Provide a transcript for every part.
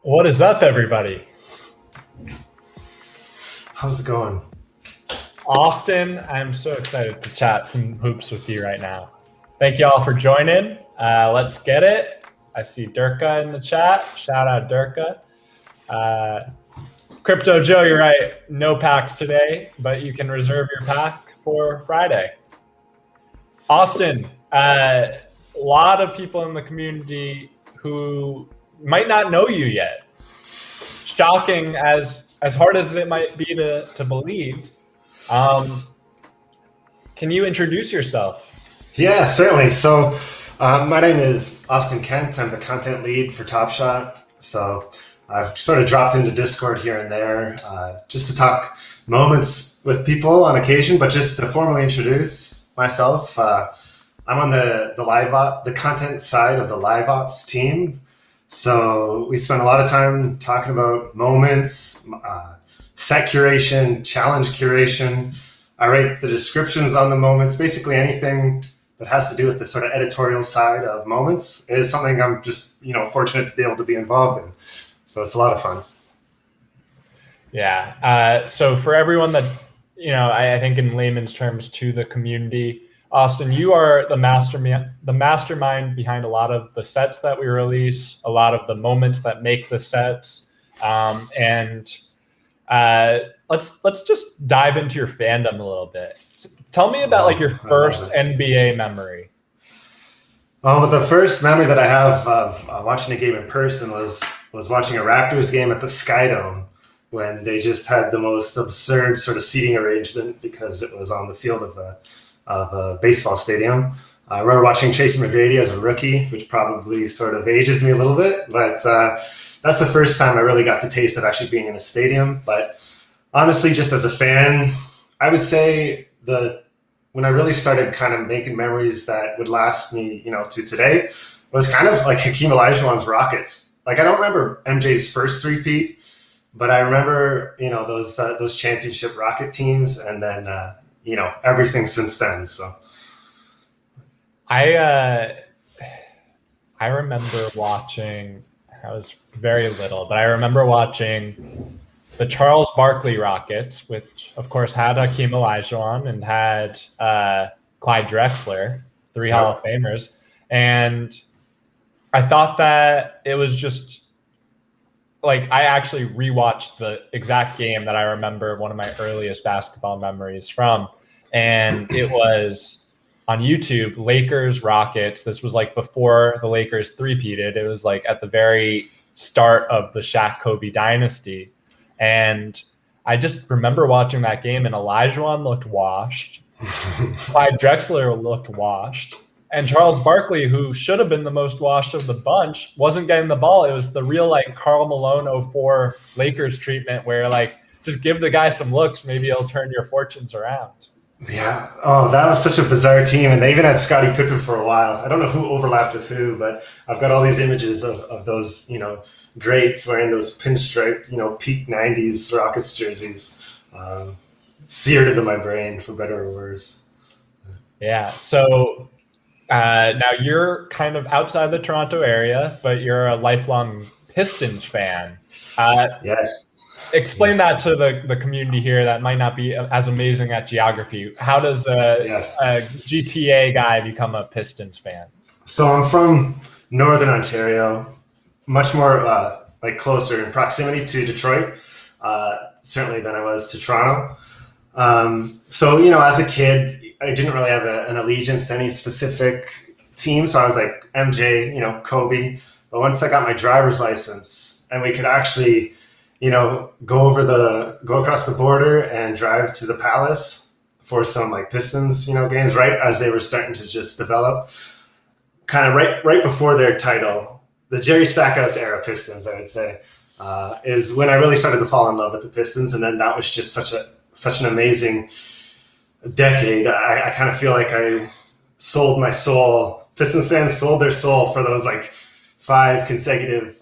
What is up, everybody? How's it going? Austin, I'm so excited to chat some hoops with you right now. Thank you all for joining. Let's get it. I see Durka in the chat. Shout out Durka. Crypto Joe, you're right. No packs today, but you can reserve your pack for Friday. Austin, a lot of people in the community who might not know you yet. Shocking as hard as it might be to believe. Can you introduce yourself? Yeah, certainly. So, my name is Austin Kent. I'm the content lead for Top Shot. So, I've sort of dropped into Discord here and there just to talk moments with people on occasion, but just to formally introduce myself. I'm on the content side of the live ops team. So we spend a lot of time talking about moments, set curation, challenge curation. I write the descriptions on the moments. Basically anything that has to do with the sort of editorial side of moments is something I'm just, fortunate to be able to be involved in. So it's a lot of fun. Yeah. So for everyone that, I think in layman's terms to the community, Austin, you are the mastermind behind a lot of the sets that we release, a lot of the moments that make the sets. And let's just dive into your fandom a little bit. Tell me about your first NBA memory. Well, the first memory that I have of watching a game in person was watching a Raptors game at the Skydome when they just had the most absurd sort of seating arrangement because it was on the field of a baseball stadium. I remember watching Tracy McGrady as a rookie, which probably sort of ages me a little bit, but that's the first time I really got the taste of actually being in a stadium. But honestly, just as a fan, I would say when I really started kind of making memories that would last me, to today was kind of like Hakeem Olajuwon's Rockets. Like I don't remember MJ's first three-peat, but I remember, those championship Rocket teams and then, everything since then. So I remember watching, I was very little, but I remember watching the Charles Barkley Rockets, which of course had Hakeem Olajuwon and had Clyde Drexler, three Hall of Famers. And I thought that it was just like, I actually rewatched the exact game that I remember one of my earliest basketball memories from. And it was on YouTube, Lakers Rockets. This was like before the Lakers three-peated. It was like at the very start of the Shaq Kobe dynasty. And I just remember watching that game, and Olajuwon looked washed. Clyde Drexler looked washed. And Charles Barkley, who should have been the most washed of the bunch, wasn't getting the ball. It was the real like Karl Malone 04 Lakers treatment where like just give the guy some looks, maybe he'll turn your fortunes around. Yeah. Oh, that was such a bizarre team. And they even had Scottie Pippen for a while. I don't know who overlapped with who, but I've got all these images of those, greats wearing those pinstriped, peak 90s Rockets jerseys, seared into my brain for better or worse. Yeah. So now you're kind of outside the Toronto area, but you're a lifelong Pistons fan. Yes. Explain that to the community here that might not be as amazing at geography. How does a GTA guy become a Pistons fan? So I'm from Northern Ontario, much more closer in proximity to Detroit, certainly than I was to Toronto. So, as a kid, I didn't really have an allegiance to any specific team. So I was like MJ, Kobe. But once I got my driver's license and we could actually, go across the border and drive to the Palace for some Pistons, games right as they were starting to just develop, kind of right before their title, the Jerry Stackhouse era Pistons, I would say, is when I really started to fall in love with the Pistons. And then that was just such an amazing decade. I kind of feel like I sold my soul. Pistons fans sold their soul for those 5 consecutive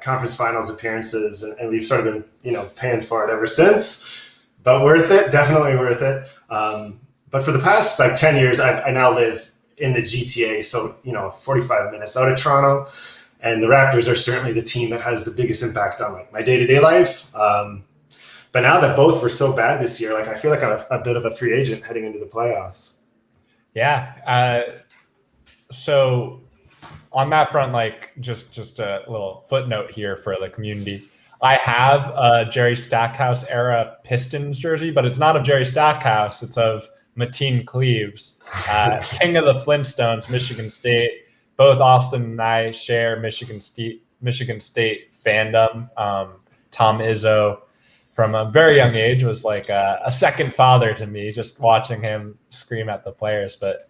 conference finals appearances, and we've sort of been paying for it ever since. But worth it, definitely worth it. But for the past 10 years, I now live in the GTA, so 45 minutes out of Toronto, And the Raptors are certainly the team that has the biggest impact on like my day-to-day life. But now that both were so bad this year, like I feel like I'm a bit of a free agent heading into the playoffs. Yeah. So on that front, like just a little footnote here for the community. I have a Jerry Stackhouse era Pistons jersey, but it's not of Jerry Stackhouse. It's of Mateen Cleaves, king of the Flintstones, Michigan State. Both Austin and I share Michigan State fandom. Tom Izzo, from a very young age, was like a second father to me, just watching him scream at the players. But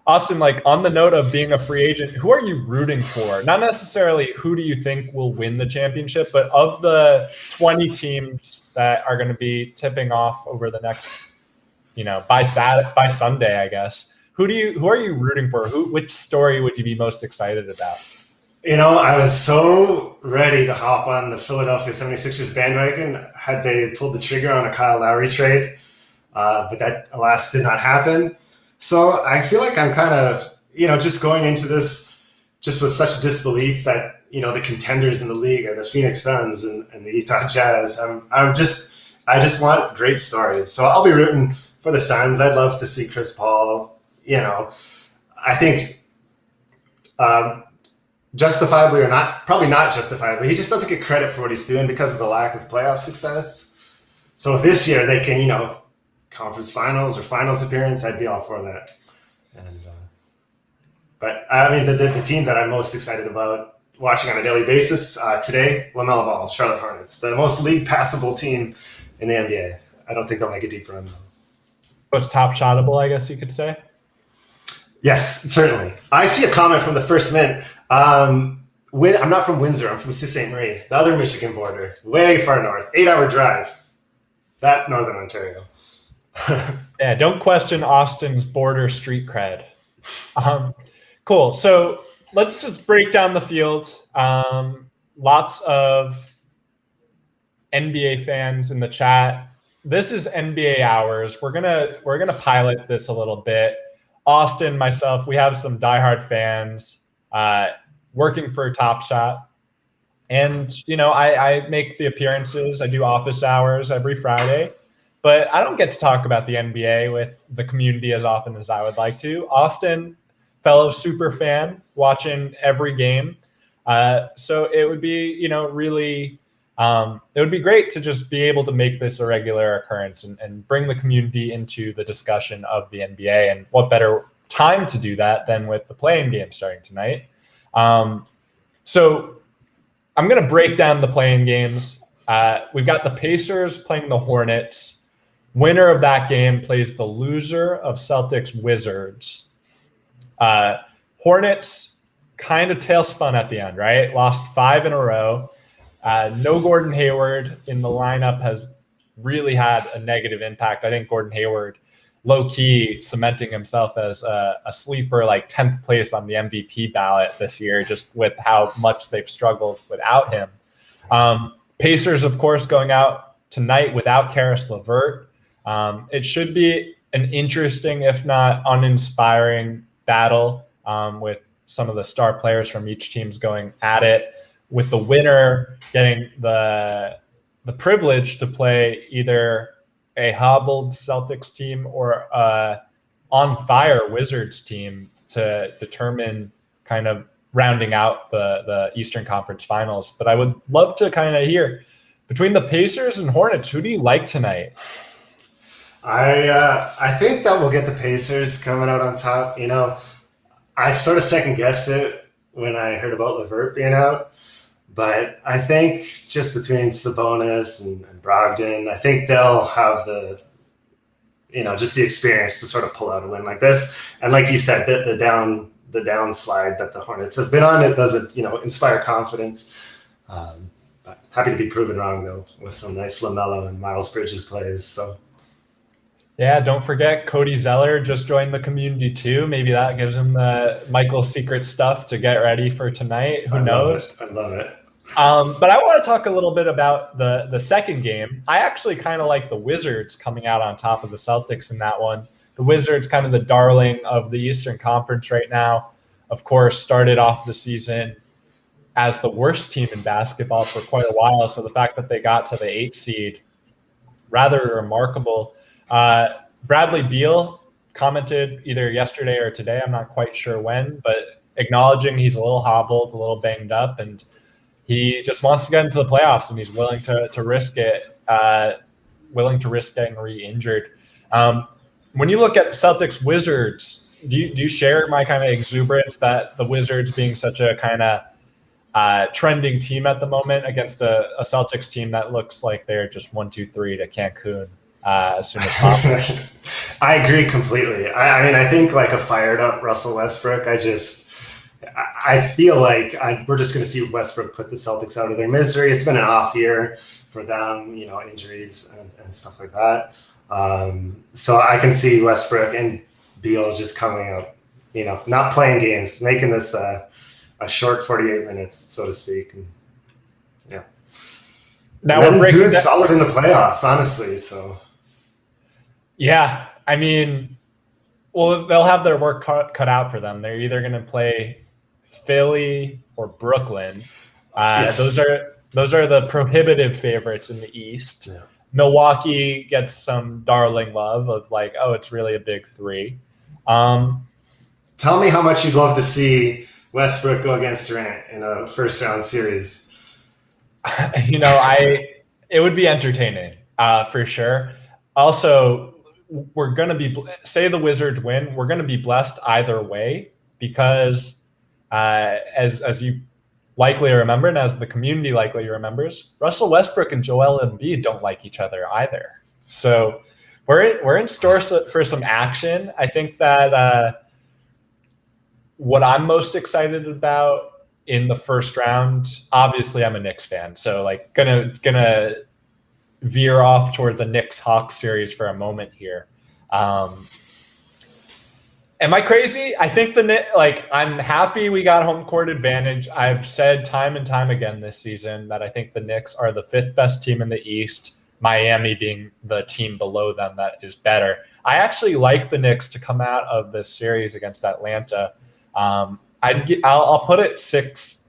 Austin, like on the note of being a free agent, who are you rooting for? Not necessarily who do you think will win the championship, but of the 20 teams that are going to be tipping off over the next, by Sunday, I guess. Who are you rooting for? Which story would you be most excited about? I was so ready to hop on the Philadelphia 76ers bandwagon had they pulled the trigger on a Kyle Lowry trade, but that alas did not happen. So I feel like I'm kind of, just going into this just with such disbelief that, the contenders in the league are the Phoenix Suns and the Utah Jazz. I just want great stories. So I'll be rooting for the Suns. I'd love to see Chris Paul. I think justifiably or not, probably not justifiably, he just doesn't get credit for what he's doing because of the lack of playoff success. So if this year they can, conference finals or finals appearance, I'd be all for that. And but I mean, the team that I'm most excited about watching on a daily basis today, LaMelo Ball, Charlotte Hornets, the most league passable team in the NBA. I don't think they'll make a deep run though. Most top shotable, I guess you could say. Yes, certainly. I see a comment from the First Mint. I'm not from Windsor. I'm from Sault Ste. Marie, the other Michigan border, way far north, 8-hour drive. That Northern Ontario. Yeah, don't question Austin's border street cred. Cool. So let's just break down the field. Lots of NBA fans in the chat. This is NBA hours. We're gonna pilot this a little bit. Austin, myself, we have some diehard fans working for Top Shot. And, I make the appearances. I do office hours every Friday. But I don't get to talk about the NBA with the community as often as I would like to. Austin, fellow super fan, watching every game. So it would be, really, it would be great to just be able to make this a regular occurrence and bring the community into the discussion of the NBA. And what better time to do that than with the play-in game starting tonight. So I'm going to break down the play-in games. We've got the Pacers playing the Hornets. Winner of that game plays the loser of Celtics Wizards. Hornets kind of tailspun at the end, right? Lost 5 in a row. No Gordon Hayward in the lineup has really had a negative impact. I think Gordon Hayward, low-key, cementing himself as a sleeper, like 10th place on the MVP ballot this year, just with how much they've struggled without him. Pacers, of course, going out tonight without Karis LeVert. It should be an interesting, if not uninspiring, battle with some of the star players from each team's going at it, with the winner getting the privilege to play either a hobbled Celtics team or on fire Wizards team to determine kind of rounding out the Eastern Conference Finals. But I would love to kind of hear, between the Pacers and Hornets, who do you like tonight? I think that we'll get the Pacers coming out on top. I sort of second guessed it when I heard about LeVert being out, but I think just between Sabonis and Brogdon, I think they'll have the just the experience to sort of pull out a win like this. And like you said, the downslide that the Hornets have been on, it doesn't inspire confidence. But happy to be proven wrong though with some nice LaMelo and Miles Bridges plays. So. Yeah, don't forget Cody Zeller just joined the community too. Maybe that gives him the Michael's secret stuff to get ready for tonight. Who knows? I love it. But I want to talk a little bit about the second game. I actually kind of like the Wizards coming out on top of the Celtics in that one. The Wizards kind of the darling of the Eastern Conference right now. of course, started off the season as the worst team in basketball for quite a while. So the fact that they got to the 8th seed, rather remarkable. Bradley Beal commented either yesterday or today, I'm not quite sure when, but acknowledging he's a little hobbled, a little banged up, and he just wants to get into the playoffs, and he's willing to risk it, willing to risk getting re-injured. When you look at Celtics Wizards, do you share my kind of exuberance that the Wizards being such a kind of trending team at the moment against a Celtics team that looks like they're just 1-2-3 to Cancun as soon as possible? I agree completely. I mean, I think like a fired up Russell Westbrook, I feel like we're just going to see Westbrook put the Celtics out of their misery. It's been an off year for them, injuries and stuff like that. So I can see Westbrook and Beal just coming out, not playing games, making this a short 48 minutes, so to speak. And, yeah. Now we're doing solid in the playoffs, honestly. So. Yeah, I mean, well, they'll have their work cut out for them. They're either going to play Philly or Brooklyn. Yes. Those are the prohibitive favorites in the East. Yeah. Milwaukee gets some darling love of like, oh, it's really a big three. Tell me how much you'd love to see Westbrook go against Durant in a first round series. It would be entertaining for sure. Also, we're going to be, say the Wizards win, we're going to be blessed either way because as you likely remember, and as the community likely remembers, Russell Westbrook and Joel Embiid don't like each other either. So we're in store for some action. I think that what I'm most excited about in the first round, obviously I'm a Knicks fan, so like gonna veer off toward the Knicks-Hawks series for a moment here. Am I crazy? I think I'm happy we got home court advantage. I've said time and time again this season that I think the Knicks are the 5th best team in the East, Miami being the team below them that is better. I actually like the Knicks to come out of this series against Atlanta. I'll put it 6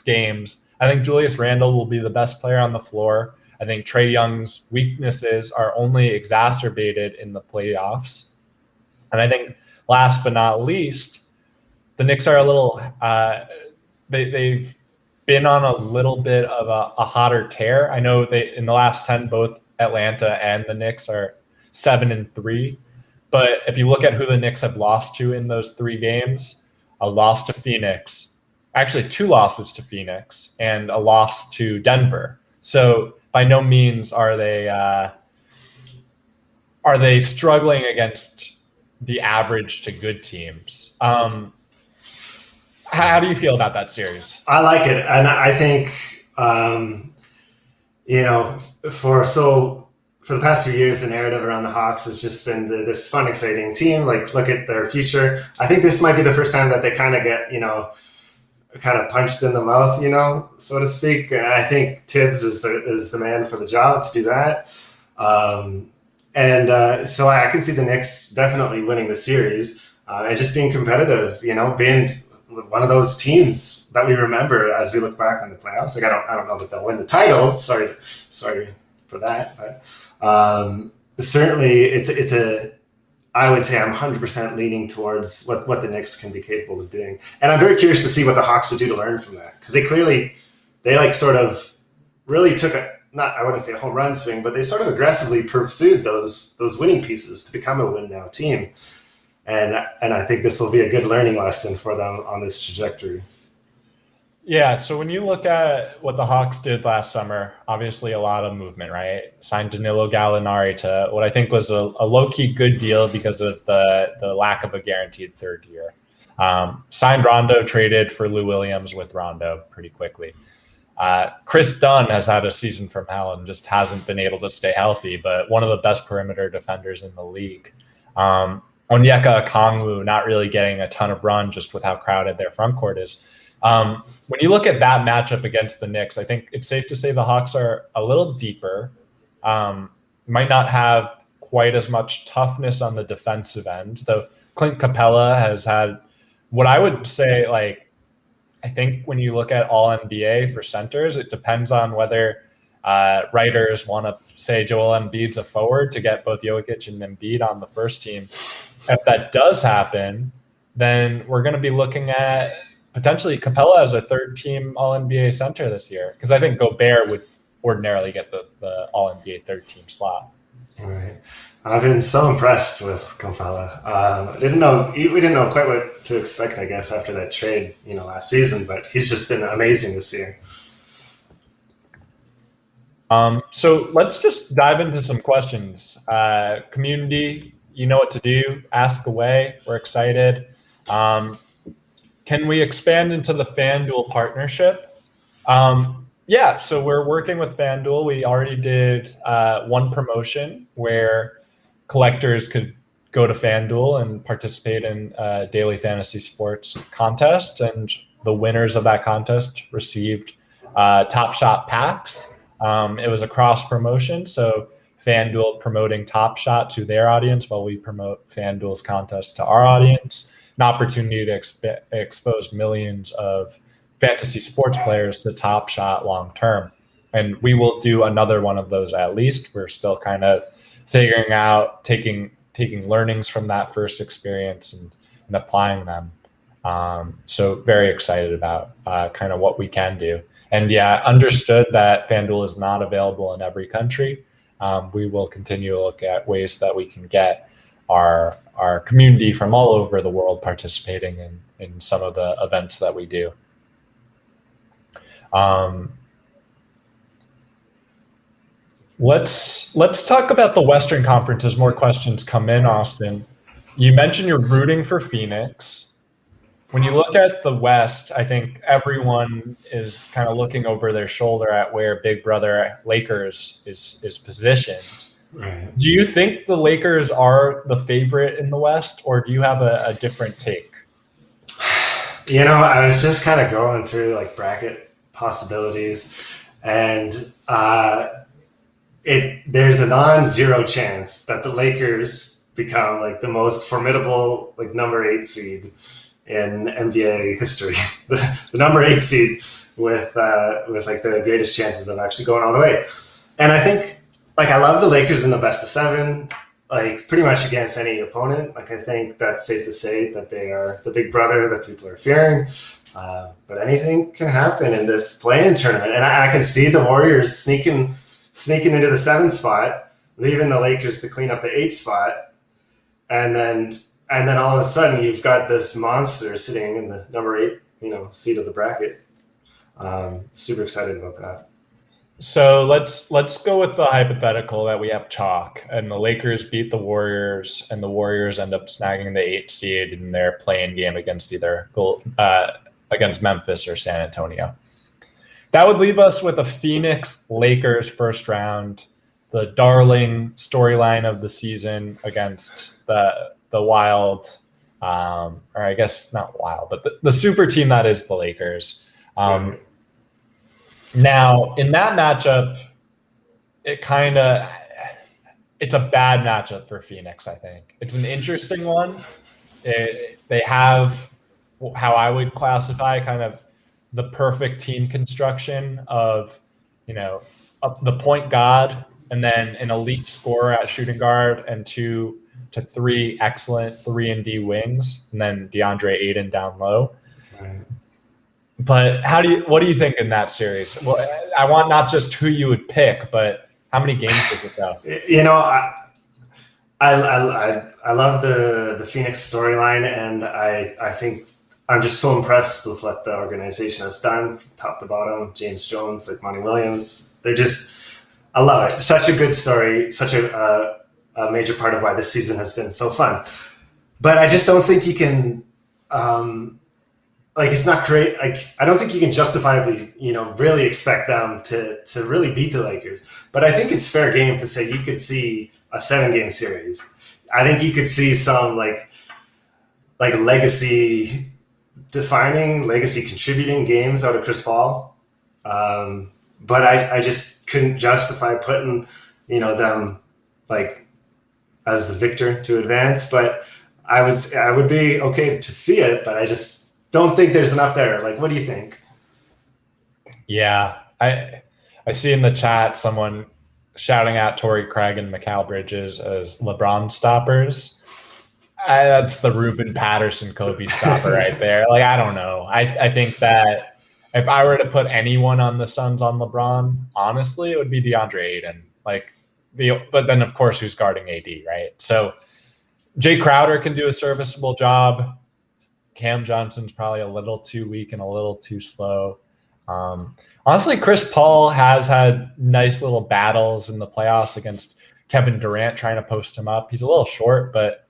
games. I think Julius Randle will be the best player on the floor. I think Trae Young's weaknesses are only exacerbated in the playoffs. And I think last but not least, the Knicks are a little they've been on a little bit of a hotter tear. I know in the last 10, both Atlanta and the Knicks are 7-3. But if you look at who the Knicks have lost to in those 3 games, a loss to Phoenix, actually 2 losses to Phoenix, and a loss to Denver. So by no means are they struggling against the average to good teams. How do you feel about that series? I like it, and I think for the past few years, the narrative around the Hawks has just been this fun, exciting team. Like, look at their future. I think this might be the first time that they kind of get, kind of punched in the mouth, so to speak. And I think Tibbs is the man for the job to do that. So I can see the Knicks definitely winning the series and just being competitive, being one of those teams that we remember as we look back on the playoffs. Like, I don't know that they'll win the title. Sorry for that. But certainly I would say I'm 100% leaning towards what the Knicks can be capable of doing. And I'm very curious to see what the Hawks would do to learn from that. Because they sort of really took I wouldn't say a home run swing, but they sort of aggressively pursued those winning pieces to become a win now team. And I think this will be a good learning lesson for them on this trajectory. Yeah, so when you look at what the Hawks did last summer, obviously a lot of movement, right? Signed Danilo Gallinari to what I think was a low-key good deal because of the lack of a guaranteed third year. Signed Rondo, traded for Lou Williams with Rondo pretty quickly. Chris Dunn has had a season from hell and just hasn't been able to stay healthy, but one of the best perimeter defenders in the league. Onyeka Okongwu not really getting a ton of run just with how crowded their front court is. When you look at that matchup against the Knicks, I think it's safe to say the Hawks are a little deeper, might not have quite as much toughness on the defensive end, though Clint Capella has had what I would say, like, I think when you look at all NBA for centers, it depends on whether writers want to say Joel Embiid's a forward to get both Jokic and Embiid on the first team. If that does happen, then we're going to be looking at potentially Capella as a third team All NBA center this year, because I think Gobert would ordinarily get the All NBA third team slot. All right. I've been so impressed with Capella. We didn't know quite what to expect, I guess, after that trade, last season, but he's just been amazing this year. So let's just dive into some questions. Community, you know what to do. Ask away. We're excited. Can we expand into the Fanduel partnership? Yeah, so we're working with Fanduel. We already did one promotion where collectors could go to Fanduel and participate in a daily fantasy sports contest, and the winners of that contest received Top Shot packs. It was a cross promotion, so Fanduel promoting Top Shot to their audience while we promote Fanduel's contest to our audience. An opportunity to expose millions of fantasy sports players to Top Shot long term. And we will do another one of those at least. We're still kind of figuring out, taking learnings from that first experience and applying them. So very excited about kind of what we can do. And yeah, understood that Fanduel is not available in every country. We will continue to look at ways that we can get our community from all over the world participating in some of the events that we do. Let's talk about the Western Conference as more questions come in, Austin. You mentioned you're rooting for Phoenix. When you look at the West, I think everyone is kind of looking over their shoulder at where Big Brother Lakers is positioned. Right. Do you think the Lakers are the favorite in the West, or do you have a different take? I was just kind of going through like bracket possibilities, and there's a non-zero chance that the Lakers become like the most formidable like number 8 seed in NBA history. the number 8 seed with like the greatest chances of actually going all the way. And I think like I love the Lakers in the best of 7, like pretty much against any opponent. Like I think that's safe to say that they are the big brother that people are fearing. But anything can happen in this play-in tournament, and I can see the Warriors sneaking into the 7 spot, leaving the Lakers to clean up the 8 spot, and then all of a sudden you've got this monster sitting in the number 8, seat of the bracket. Super excited about that. So let's go with the hypothetical that we have chalk, and the Lakers beat the Warriors, and the Warriors end up snagging the 8 seed in their play-in game against against Memphis or San Antonio. That would leave us with a Phoenix Lakers first round, the darling storyline of the season against the Wild, or I guess not Wild, but the super team that is the Lakers. Now, in that matchup, it's a bad matchup for Phoenix, I think. It's an interesting one. They have how I would classify kind of the perfect team construction of, the point guard and then an elite scorer at shooting guard and 2 to 3 excellent 3-and-D wings, and then DeAndre Ayton down low. Right. But what do you think in that series? Well, I want not just who you would pick, but how many games does it go? I love the Phoenix storyline, and I think I'm just so impressed with what the organization has done, top to bottom. James Jones, like Monty Williams, I love it. Such a good story, such a major part of why this season has been so fun. But I just don't think you can, it's not great. Like, I don't think you can justifiably, really expect them to really beat the Lakers. But I think it's fair game to say you could see a 7-game series. I think you could see some like legacy contributing games out of Chris Paul. But I just couldn't justify putting, them like as the victor to advance. But I would be okay to see it, but I just don't think there's enough there. Like, what do you think? Yeah, I see in the chat someone shouting out Torrey Craig and Mikal Bridges as LeBron stoppers. That's the Ruben Patterson Kobe stopper right there. Like, I don't know. I think that if I were to put anyone on the Suns on LeBron, honestly, it would be DeAndre Ayton. But then of course, who's guarding AD, right? So Jay Crowder can do a serviceable job. Cam Johnson's probably a little too weak and a little too slow. Honestly, Chris Paul has had nice little battles in the playoffs against Kevin Durant, trying to post him up. He's a little short, but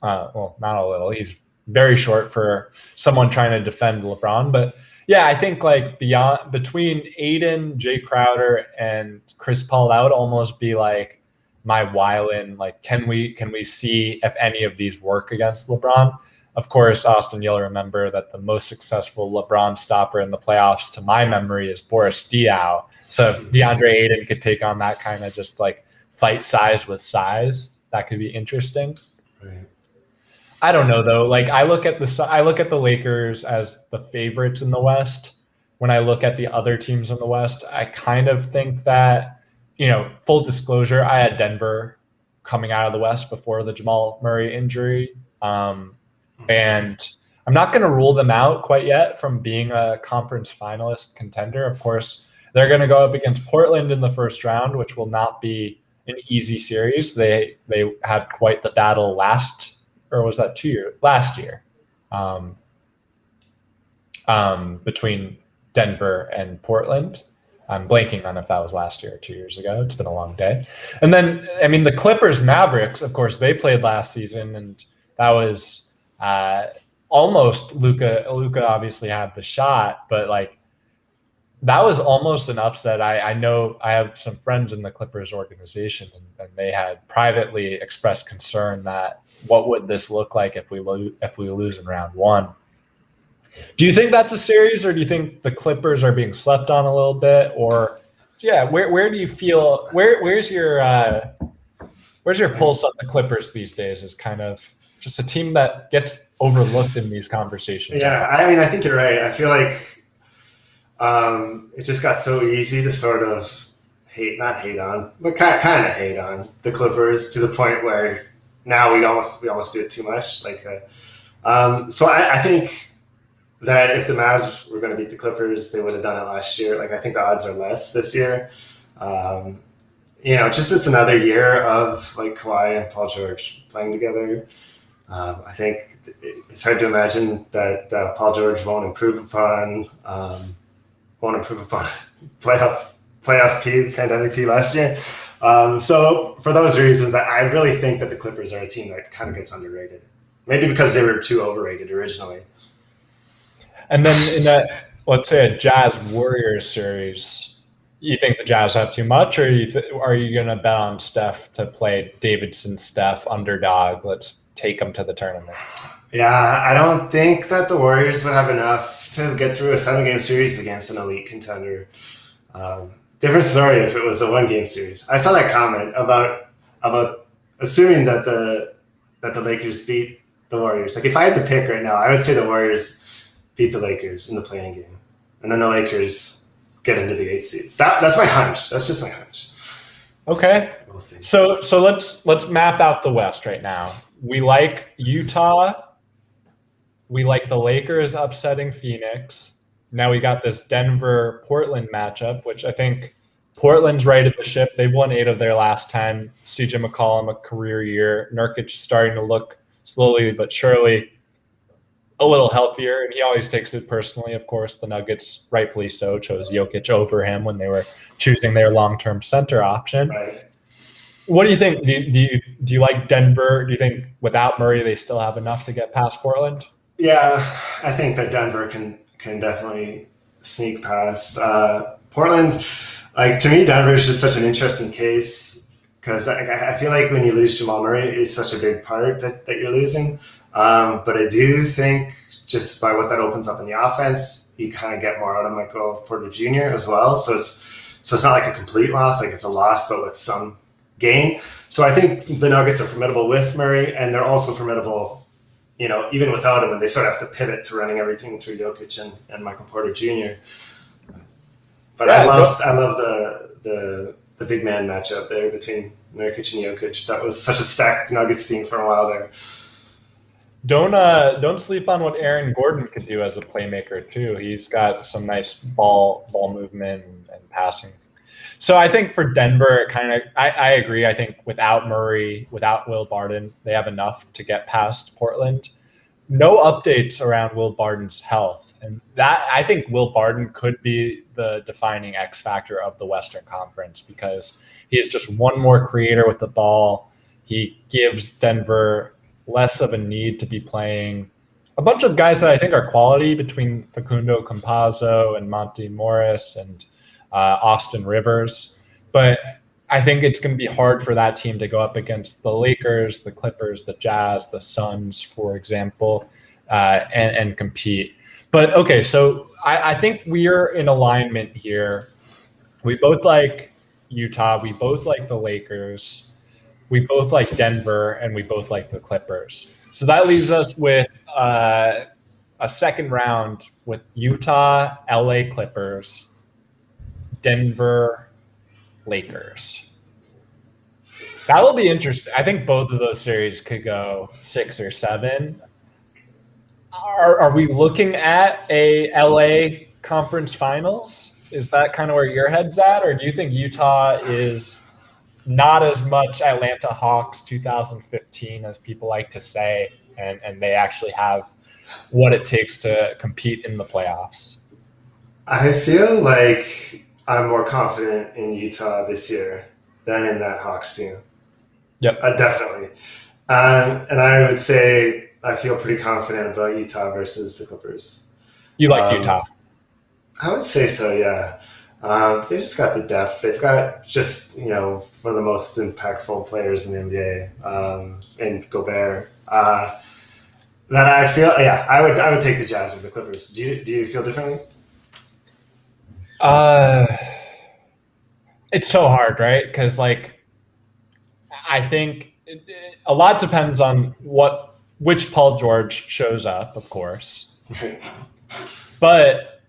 well, not a little. He's very short for someone trying to defend LeBron. But yeah, I think like between Aiden, Jay Crowder, and Chris Paul, that would almost be like my while-in. Like, can we see if any of these work against LeBron? Of course, Austin, you'll remember that the most successful LeBron stopper in the playoffs, to my memory, is Boris Diaw. So if DeAndre Ayton could take on that kind of just like fight size with size, that could be interesting. Right. I don't know though. Like, I look at the Lakers as the favorites in the West. When I look at the other teams in the West, I kind of think that, full disclosure, I had Denver coming out of the West before the Jamal Murray injury. And I'm not going to rule them out quite yet from being a conference finalist contender. Of course, they're going to go up against Portland in the first round, which will not be an easy series. They had quite the battle last year, between Denver and Portland. I'm blanking on if that was last year or 2 years ago. It's been a long day. And then, the Clippers Mavericks, of course, they played last season, and that was almost Luka obviously had the shot, but like that was almost an upset. I know I have some friends in the Clippers organization, and they had privately expressed concern that what would this look like if we lose in round one. Do you think that's a series, or do you think the Clippers are being slept on a little bit? Or where do you feel where's your pulse on the Clippers these days? Is kind of just a team that gets overlooked in these conversations. Yeah, I think you're right. I feel like it just got so easy to sort of not hate on, but kind of hate on the Clippers to the point where now we almost do it too much. So I think that if the Mavs were going to beat the Clippers, they would have done it last year. Like, I think the odds are less this year. Just it's another year of like Kawhi and Paul George playing together. I think it's hard to imagine that Paul George won't improve upon playoff P, pandemic P last year. So for those reasons, I really think that the Clippers are a team that kind of gets underrated. Maybe because they were too overrated originally. And then in that, let's say, a Jazz Warriors series, you think the Jazz have too much, or are you going to bet on Steph to play Davidson Steph underdog? Let's take them to the tournament. Yeah, I don't think that the Warriors would have enough to get through a 7-game series against an elite contender. Different story if it was a 1-game series. I saw that comment about assuming that the Lakers beat the Warriors. Like, if I had to pick right now, I would say the Warriors beat the Lakers in the play-in game, and then the Lakers get into the 8th seed. That's my hunch. That's just my hunch. Okay. We'll see. So let's map out the West right now. We like Utah. We like the Lakers upsetting Phoenix. Now we got this Denver-Portland matchup, which I think Portland's righted the ship. They've won 8 of their last 10. CJ McCollum, a career year. Nurkic starting to look slowly but surely a little healthier, and he always takes it personally. Of course, the Nuggets, rightfully so, chose Jokic over him when they were choosing their long-term center option. Right. What do you think? Do you like Denver? Do you think without Murray they still have enough to get past Portland? Yeah, I think that Denver can definitely sneak past Portland. Like, to me, Denver is just such an interesting case because I feel like when you lose Jamal Murray, it's such a big part that you're losing. But I do think just by what that opens up in the offense, you kind of get more out of Michael Porter Jr. as well. So it's not like a complete loss, like it's a loss, but with some gain. So I think the Nuggets are formidable with Murray, and they're also formidable even without him, and they sort of have to pivot to running everything through Jokic and Michael Porter Jr. But yeah, I love the big man matchup there between Nurkic and Jokic. That was such a stacked Nuggets team for a while there. Don't sleep on what Aaron Gordon could do as a playmaker too. He's got some nice ball movement and passing. So I think for Denver, I agree. I think without Murray, without Will Barton, they have enough to get past Portland. No updates around Will Barton's health. And that, I think Will Barton could be the defining X factor of the Western Conference, because he's just one more creator with the ball. He gives Denver less of a need to be playing a bunch of guys that I think are quality, between Facundo Campazzo and Monty Morris and Austin Rivers. But I think it's going to be hard for that team to go up against the Lakers, the Clippers, the Jazz, the Suns, for example, and compete. But okay, so I think we are in alignment here. We both like Utah. We both like the Lakers. We both like Denver, and we both like the Clippers. So that leaves us with a second round with Utah, LA Clippers, Denver, Lakers. That will be interesting. I think both of those series could go 6 or 7. Are we looking at a LA conference finals? Is that kind of where your head's at? Or do you think Utah is not as much Atlanta Hawks 2015 as people like to say, and they actually have what it takes to compete in the playoffs? I feel like I'm more confident in Utah this year than in that Hawks team. Yep. Definitely. And I would say I feel pretty confident about Utah versus the Clippers. You like Utah? I would say so, yeah. They just got the depth. They've got just, one of the most impactful players in the NBA, in Gobert. That I feel, I would take the Jazz over the Clippers. Do you feel differently? It's so hard, right? Because I think a lot depends on which Paul George shows up, of course. But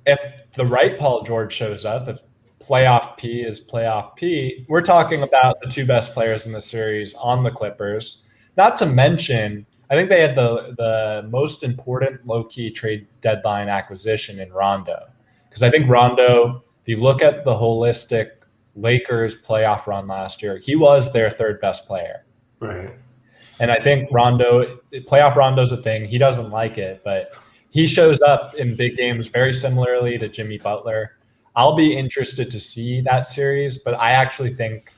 if the right Paul George shows up, if playoff P is playoff P, we're talking about the two best players in the series on the Clippers. Not to mention, I think they had the most important low-key trade deadline acquisition in Rondo. Because I think Rondo, if you look at the holistic Lakers playoff run last year, he was their third best player. Right. And I think playoff Rondo's a thing. He doesn't like it, but he shows up in big games very similarly to Jimmy Butler. I'll be interested to see that series, but I actually think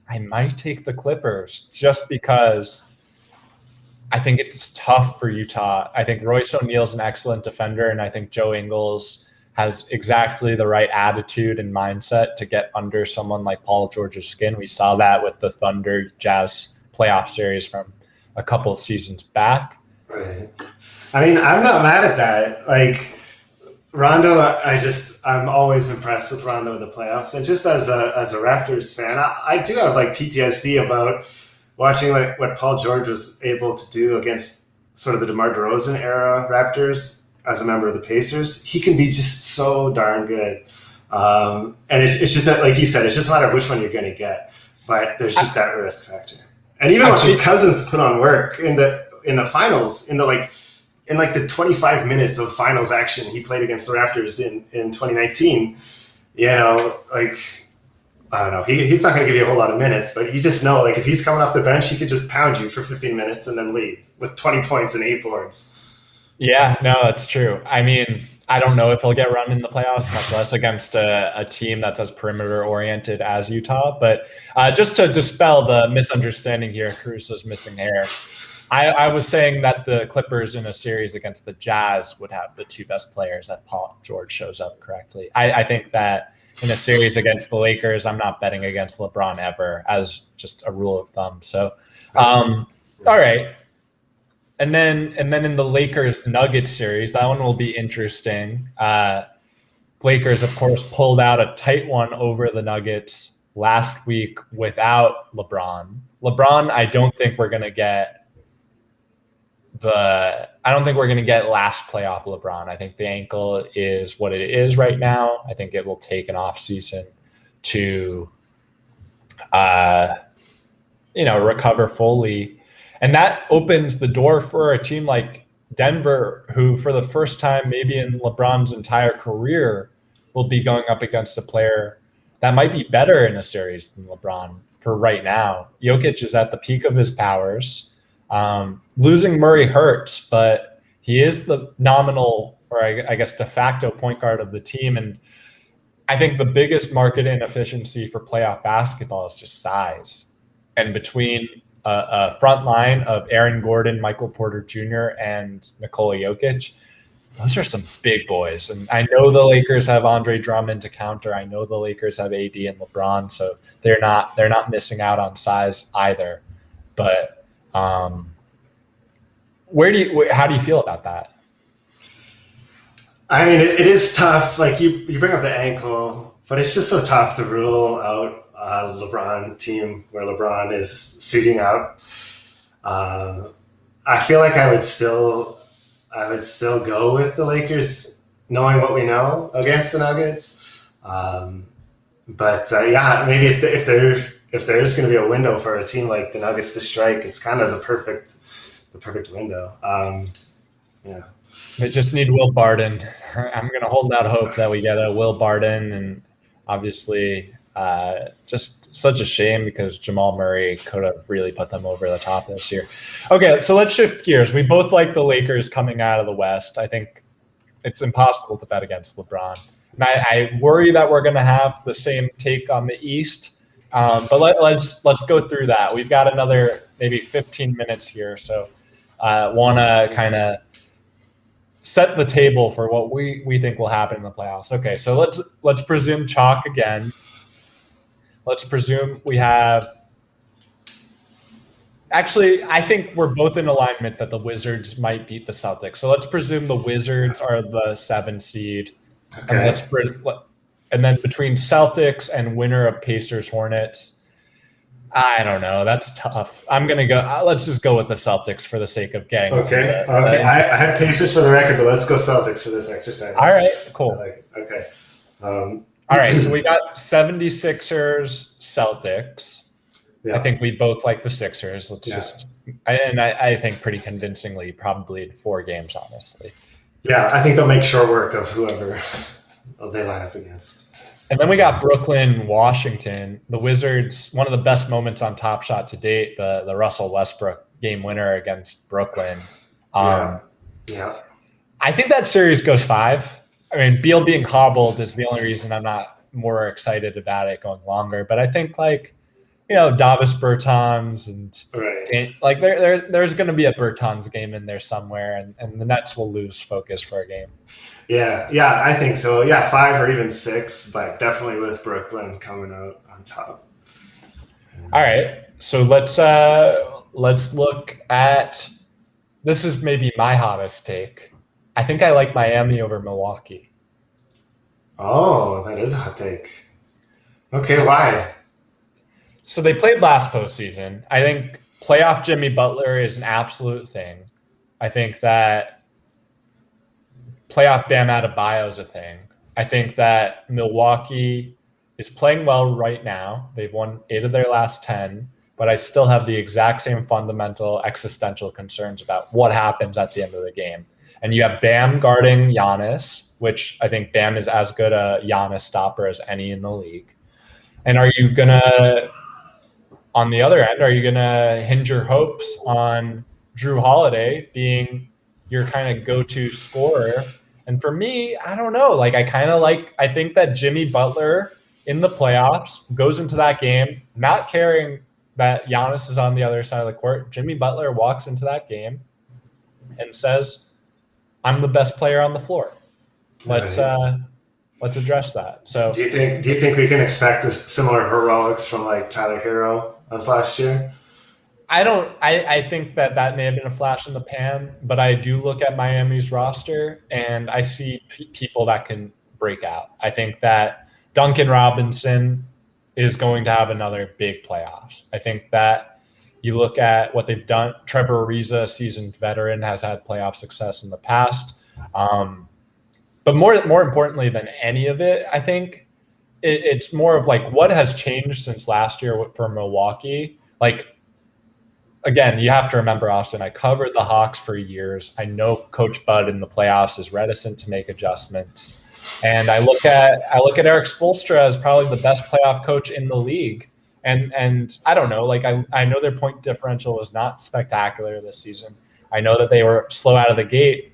I might take the Clippers just because I think it's tough for Utah. I think Royce O'Neal's an excellent defender, and I think Joe Ingles has exactly the right attitude and mindset to get under someone like Paul George's skin. We saw that with the Thunder Jazz playoff series from a couple of seasons back. Right. I mean, I'm not mad at that. Like, Rondo, I'm always impressed with Rondo in the playoffs. And just as a Raptors fan, I do have PTSD about watching what Paul George was able to do against sort of the DeMar DeRozan era Raptors as a member of the Pacers. He can be just so darn good. And it's just that, like you said, it's just a matter of which one you're going to get. But there's just that risk factor. And even when Cousins put on work in the finals, in the 25 minutes of finals action he played against the Raptors in 2019, I don't know. He's not going to give you a whole lot of minutes, but you just know, if he's coming off the bench, he could just pound you for 15 minutes and then leave with 20 points and 8 boards. Yeah, no, that's true. I mean, I don't know if he'll get run in the playoffs, much less against a team that's as perimeter-oriented as Utah. But just to dispel the misunderstanding here, Caruso's missing hair, I was saying that the Clippers in a series against the Jazz would have the two best players if Paul George shows up correctly. I think that in a series against the Lakers, I'm not betting against LeBron ever, as just a rule of thumb. So, all right. And then in the Lakers Nuggets series, that one will be interesting. Lakers, of course, pulled out a tight one over the Nuggets last week without LeBron. I don't think we're going to get I don't think we're going to get last playoff LeBron. I think the ankle is what it is right now. I think it will take an off season to, recover fully. And that opens the door for a team like Denver, who for the first time maybe in LeBron's entire career will be going up against a player that might be better in a series than LeBron for right now. Jokic is at the peak of his powers. Losing Murray hurts, but he is the nominal, or I guess de facto point guard of the team. And I think the biggest market inefficiency for playoff basketball is just size. And between a front line of Aaron Gordon, Michael Porter Jr., and Nikola Jokic, those are some big boys. And I know the Lakers have Andre Drummond to counter. I know the Lakers have AD and LeBron, so they're not missing out on size either. But how do you feel about that? I mean, it is tough. Like you bring up the ankle, but it's just so tough to rule out a LeBron team where LeBron is suiting up. I feel like I would still go with the Lakers, knowing what we know against the Nuggets. But maybe if there's going to be a window for a team like the Nuggets to strike, it's kind of the perfect window. They just need Will Barton. I'm going to hold out hope that we get a Will Barton, and obviously just such a shame because Jamal Murray could have really put them over the top this year. Okay, so let's shift gears. We both like the Lakers coming out of the West. I think it's impossible to bet against LeBron. And I worry that we're going to have the same take on the East. But let's go through that. We've got another maybe 15 minutes here, so want to kind of set the table for what we think will happen in the playoffs. Okay, so let's presume chalk again. Let's presume we have. Actually, I think we're both in alignment that the Wizards might beat the Celtics. So let's presume the Wizards are the 7 seed. Okay. And then between Celtics and winner of Pacers Hornets, I don't know. That's tough. I'm gonna go. Let's just go with the Celtics for the sake of getting. Okay. I had Pacers for the record, but let's go Celtics for this exercise. All right. Cool. Okay. All right. So we got 76ers, Celtics. Yeah. I think we both like the Sixers. I think pretty convincingly, probably in 4 games, honestly. Yeah, I think they'll make short work of whoever they line up against. And then we got Brooklyn, Washington. The Wizards, one of the best moments on Top Shot to date, the Russell Westbrook game winner against Brooklyn. Yeah. I think that series goes 5. I mean, Beal being hobbled is the only reason I'm not more excited about it going longer. But I think Davis Bertans and there's going to be a Bertans game in there somewhere, and the Nets will lose focus for a game. Yeah, I think so. Yeah, 5 or even 6, but definitely with Brooklyn coming out on top. All right, so let's look at this. Is maybe my hottest take. I think I like Miami over Milwaukee. Oh, that is a hot take. Okay, why? So they played last postseason. I think playoff Jimmy Butler is an absolute thing. I think that playoff Bam Adebayo is a thing. I think that Milwaukee is playing well right now. They've won 8 of their last 10, but I still have the exact same fundamental existential concerns about what happens at the end of the game. And you have Bam guarding Giannis, which I think Bam is as good a Giannis stopper as any in the league. And are you going to, on the other end, are you going to hinge your hopes on Drew Holiday being your kind of go-to scorer? And for me, I don't know. I think that Jimmy Butler in the playoffs goes into that game not caring that Giannis is on the other side of the court. Jimmy Butler walks into that game and says, I'm the best player on the floor. Let's address that. So do you think we can expect a similar heroics from Tyler Hero as last year? I think that may have been a flash in the pan, but I do look at Miami's roster and I see people that can break out. I think that Duncan Robinson is going to have another big playoffs. I think that You look at what they've done. Trevor Ariza, seasoned veteran, has had playoff success in the past. But more importantly than any of it, I think it's more of like what has changed since last year for Milwaukee. Like, again, you have to remember, Austin, I covered the Hawks for years. I know Coach Bud in the playoffs is reticent to make adjustments. And I look at Eric Spoelstra as probably the best playoff coach in the league. And I don't know, like I know their point differential was not spectacular this season. I know that they were slow out of the gate.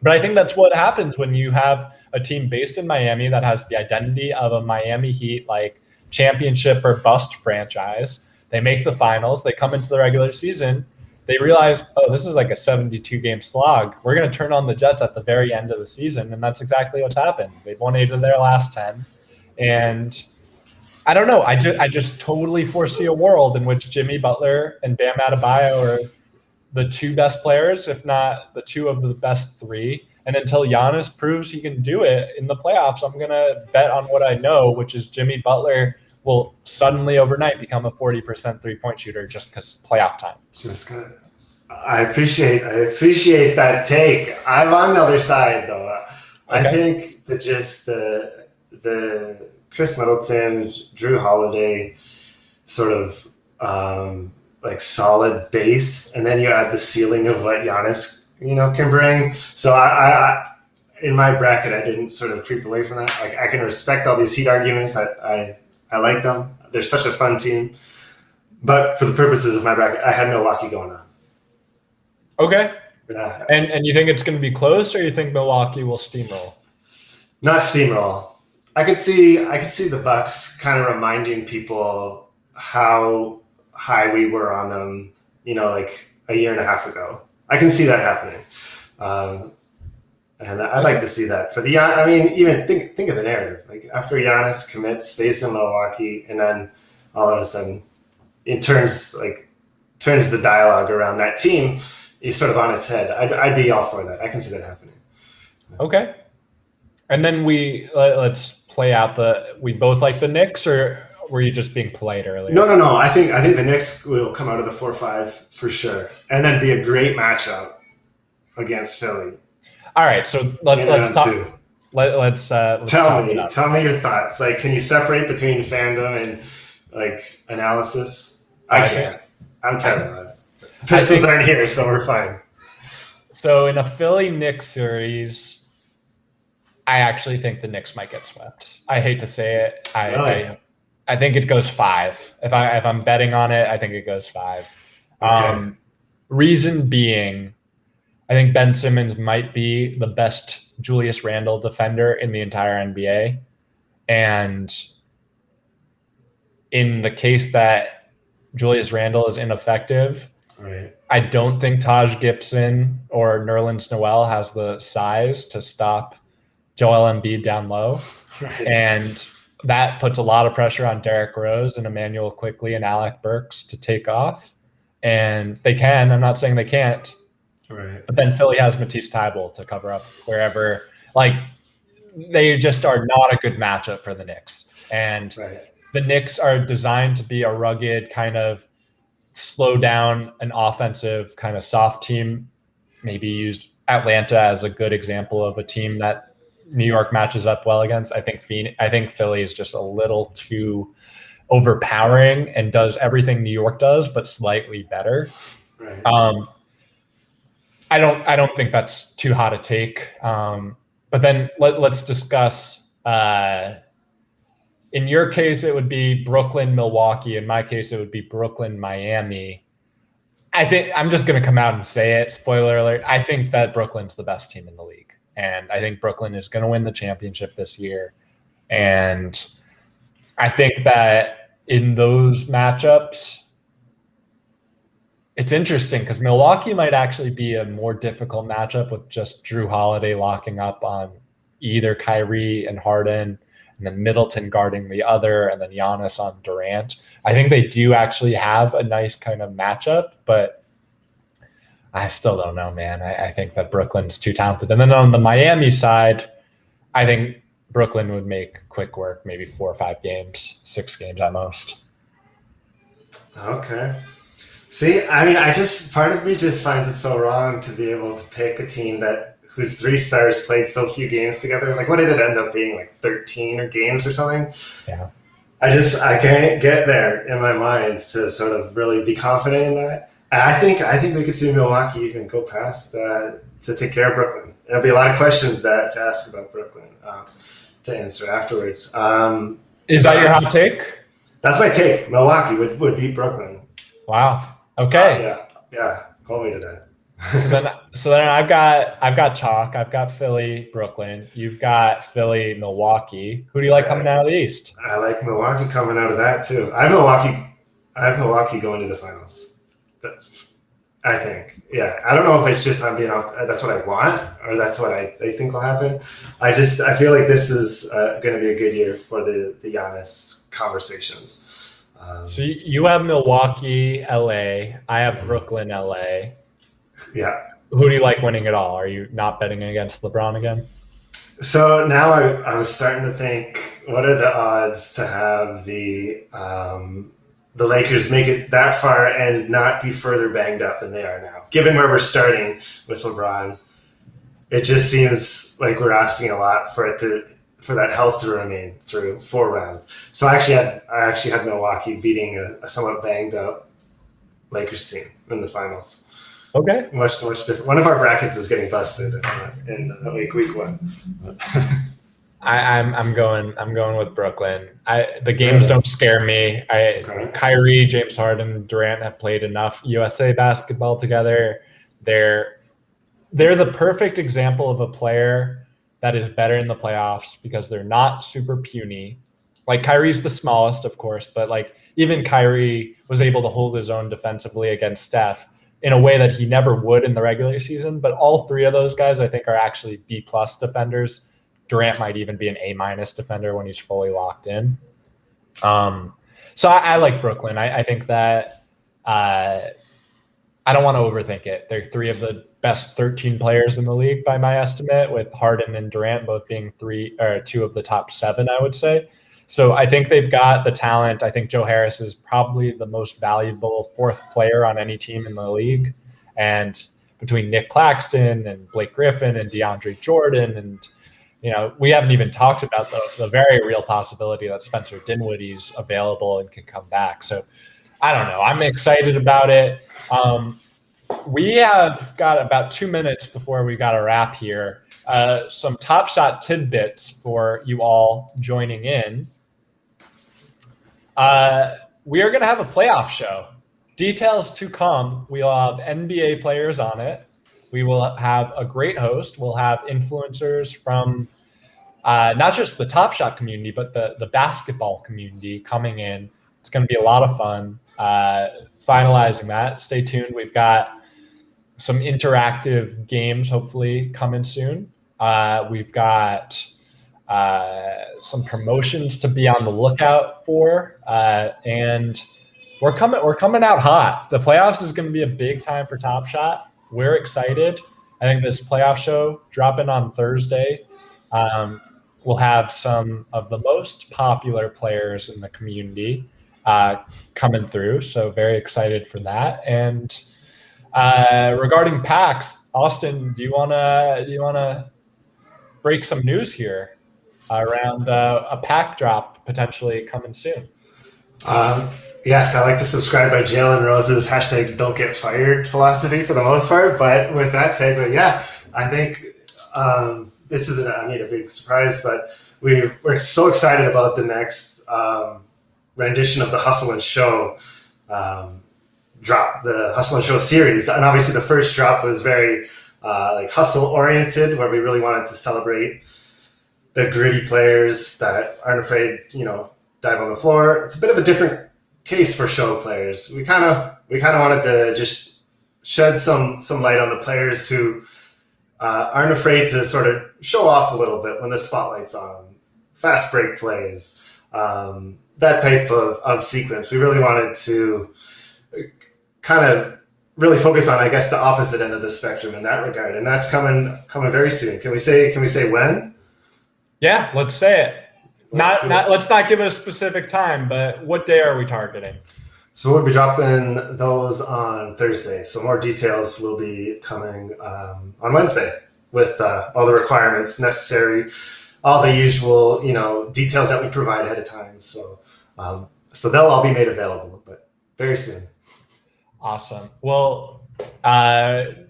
But I think that's what happens when you have a team based in Miami that has the identity of a Miami Heat, like championship or bust franchise. They make the finals. They come into the regular season. They realize, oh, this is like a 72-game slog. We're going to turn on the Jets at the very end of the season, and that's exactly what's happened. They've won 8 of their last 10. And I don't know. I just totally foresee a world in which Jimmy Butler and Bam Adebayo are the 2 best players, if not the 2 of the best 3. And until Giannis proves he can do it in the playoffs, I'm going to bet on what I know, which is Jimmy Butler will suddenly overnight become a 40% three-point shooter just because playoff time. Just good. I appreciate that take. I'm on the other side though. Okay. I think that just the Chris Middleton, Drew Holiday sort of like solid base, and then you add the ceiling of what Giannis can bring. So I in my bracket I didn't sort of creep away from that. Like I can respect all these Heat arguments. I like them. They're such a fun team. But for the purposes of my bracket, I had Milwaukee going on. Okay. And you think it's going to be close, or you think Milwaukee will steamroll? Not steamroll. I could see the Bucks kind of reminding people how high we were on them, like a year and a half ago. I can see that happening. And I'd like to see that for even think of the narrative. Like after Giannis commits, stays in Milwaukee, and then all of a sudden it turns the dialogue around that team is sort of on its head. I'd be all for that. I can see that happening. Okay. And then let's play out we both like the Knicks, or were you just being polite earlier? No. I think the Knicks will come out of the 4-5 for sure, and then be a great matchup against Philly. All right, so let's talk. Let's tell me your thoughts. Like, can you separate between fandom and like analysis? I can't. I'm terrible at it. Pistons aren't here, so we're fine. So in a Philly Knicks series, I actually think the Knicks might get swept. I hate to say it. I think it goes 5. If I'm betting on it, I think it goes 5. Okay. Reason being, I think Ben Simmons might be the best Julius Randle defender in the entire NBA. And in the case that Julius Randle is ineffective, right, I don't think Taj Gibson or Nerlens Noel has the size to stop Joel Embiid down low. Right. And that puts a lot of pressure on Derrick Rose and Emmanuel Quickley and Alec Burks to take off. And they can. I'm not saying they can't. Right. But then Philly has Matisse Thybulle to cover up wherever. Like, they just are not a good matchup for the Knicks. And the Knicks are designed to be a rugged kind of slow down an offensive kind of soft team. Maybe use Atlanta as a good example of a team that New York matches up well against. I think Philly is just a little too overpowering and does everything New York does, but slightly better. Right. I don't think that's too hot a take. But then let's discuss. In your case, it would be Brooklyn, Milwaukee. In my case, it would be Brooklyn, Miami. I think I'm just going to come out and say it. Spoiler alert. I think that Brooklyn's the best team in the league. And I think Brooklyn is going to win the championship this year. And I think that in those matchups, it's interesting because Milwaukee might actually be a more difficult matchup with just Drew Holiday locking up on either Kyrie and Harden, and then Middleton guarding the other, and then Giannis on Durant. I think they do actually have a nice kind of matchup, but I still don't know, man. I think that Brooklyn's too talented. And then on the Miami side, I think Brooklyn would make quick work, maybe 4 or 5 games, 6 games at most. Okay. See, I mean, part of me just finds it so wrong to be able to pick a team whose 3 stars played so few games together. Like, what did it end up being, like 13 or games or something? Yeah. I can't get there in my mind to sort of really be confident in that. And I think we could see Milwaukee even go past to take care of Brooklyn. There'll be a lot of questions to ask about Brooklyn to answer afterwards. Is that your hot take? That's my take. Milwaukee would beat Brooklyn. Wow. Okay. Yeah. Call me to that. So then I've got chalk. I've got Philly, Brooklyn. You've got Philly, Milwaukee. Who do you like coming out of the East? I like Milwaukee coming out of that too. I have Milwaukee going to the finals. I think. Yeah. I don't know if it's just I'm being off. That's what I want, or that's what I think will happen. I feel like this is going to be a good year for the Giannis conversations. So you have Milwaukee, LA. I have Brooklyn, LA. Yeah. Who do you like winning it all? Are you not betting against LeBron again? So now I was starting to think, what are the odds to have the Lakers make it that far and not be further banged up than they are now? Given where we're starting with LeBron, it just seems like we're asking a lot for that health to remain through 4 rounds. So I actually had Milwaukee beating a somewhat banged up Lakers team in the finals. Okay. Much different. One of our brackets is getting busted in week 1. I'm going with Brooklyn. The games don't scare me. Kyrie, James Harden, Durant have played enough USA basketball together. They're the perfect example of a player that is better in the playoffs because they're not super puny. Like Kyrie's the smallest, of course, but like even Kyrie was able to hold his own defensively against Steph in a way that he never would in the regular season. But all 3 of those guys, I think, are actually B+ defenders. Durant might even be an A- defender when he's fully locked in. So I like Brooklyn. I think that I don't want to overthink it. They're 3 of the best 13 players in the league by my estimate, with Harden and Durant both being 2 of the top 7, I would say. So I think they've got the talent. I think Joe Harris is probably the most valuable 4th player on any team in the league. And between Nick Claxton and Blake Griffin and DeAndre Jordan, and we haven't even talked about the very real possibility that Spencer Dinwiddie's available and can come back. So I don't know. I'm excited about it. We have got about 2 minutes before we got to wrap here. Some Top Shot tidbits for you all joining in. We are going to have a playoff show. Details to come. We'll have NBA players on it. We will have a great host. We'll have influencers from not just the Top Shot community, but the basketball community coming in. It's going to be a lot of fun. Finalizing that. Stay tuned. We've got some interactive games hopefully coming soon. We've got some promotions to be on the lookout for, and we're coming out hot. The playoffs is going to be a big time for Top Shot. We're excited. I think this playoff show dropping on Thursday will have some of the most popular players in the community coming through. So very excited for that. And regarding packs, Austin, do you wanna break some news here around a pack drop potentially coming soon? Yes, I like to subscribe by Jalen Rose's #Don'tGetFired philosophy for the most part. But with that said, yeah, I think this isn't a big surprise, but we're so excited about the next rendition of the Hustle and Show drop, the Hustle and Show series. And obviously the first drop was very hustle oriented, where we really wanted to celebrate the gritty players that aren't afraid, dive on the floor. It's a bit of a different case for show players. We kind of wanted to just shed some light on the players who aren't afraid to sort of show off a little bit when the spotlight's on them. Fast break plays, that type of sequence. We really wanted to kind of really focus on, I guess, the opposite end of the spectrum in that regard, and that's coming very soon. Can we say when? Yeah, let's say it. Let's not give it a specific time, but what day are we targeting? So we'll be dropping those on Thursday. So more details will be coming on Wednesday with all the requirements necessary, all the usual, details that we provide ahead of time. So they'll all be made available, but very soon. Awesome. Well,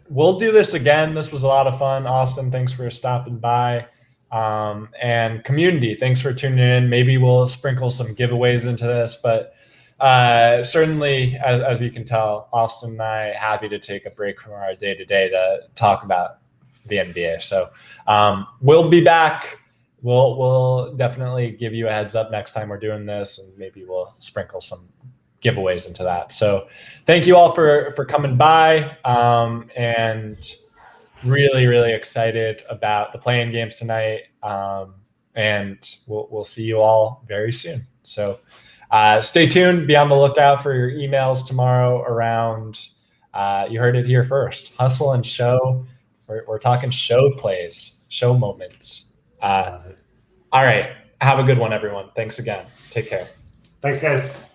we'll do this again. This was a lot of fun. Austin, thanks for stopping by. And community, thanks for tuning in. Maybe we'll sprinkle some giveaways into this, but certainly, as you can tell, Austin and I happy to take a break from our day-to-day to talk about the NBA. So we'll be back. We'll definitely give you a heads up next time we're doing this, and maybe we'll sprinkle some giveaways into that. So thank you all for coming by, and really, really excited about the play-in games tonight. And we'll see you all very soon. So stay tuned. Be on the lookout for your emails tomorrow around, you heard it here first, Hustle and Show. We're talking show plays, show moments. All right. Have a good one, everyone. Thanks again. Take care. Thanks, guys.